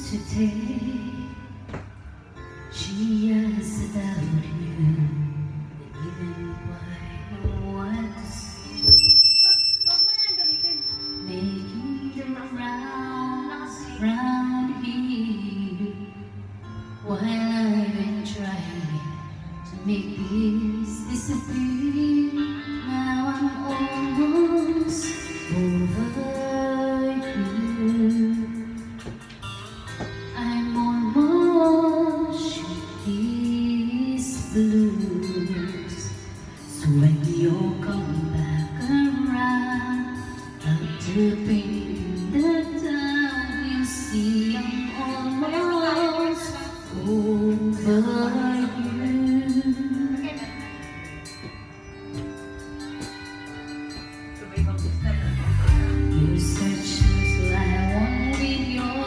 today. She asked about you, even what to say. Making the rounds round here, while I've been trying to make this disappear. Now I'm almost over you. I'm almost these blues. So when you come back around, after being the time, you see I'm almost over you. You said she's like one with your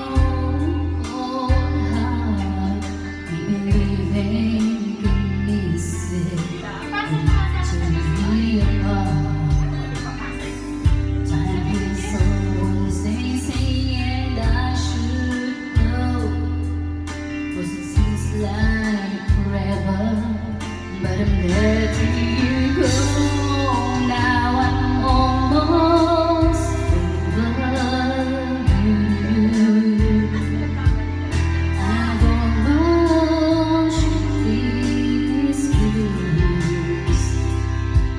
cold heart. We believe in this to be apart. Time is always they say, and I should know. 'Cause it seems like forever, but I'm letting you go. Now I'm almost over you. I've almost these blues.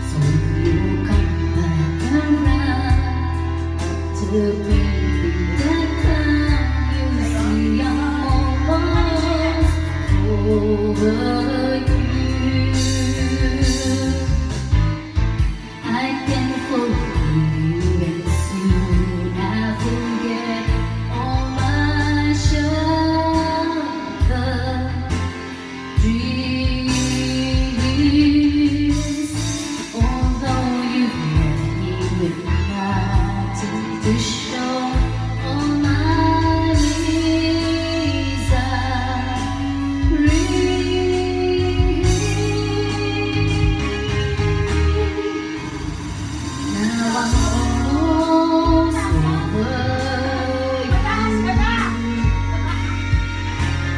So when you come back around, after being that time, you see I'm almost over you. I can forgive you, and soon I forget all my shattered dreams. Although you've left me with nothing to show, all my now I'm almost over you.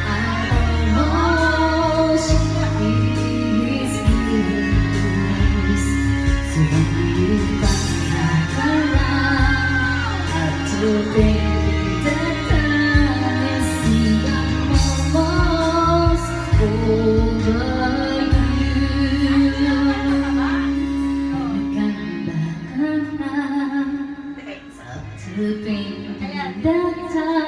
I'm almost these blues. So when you come back around, after being that time, you see I'm almost over to be that time.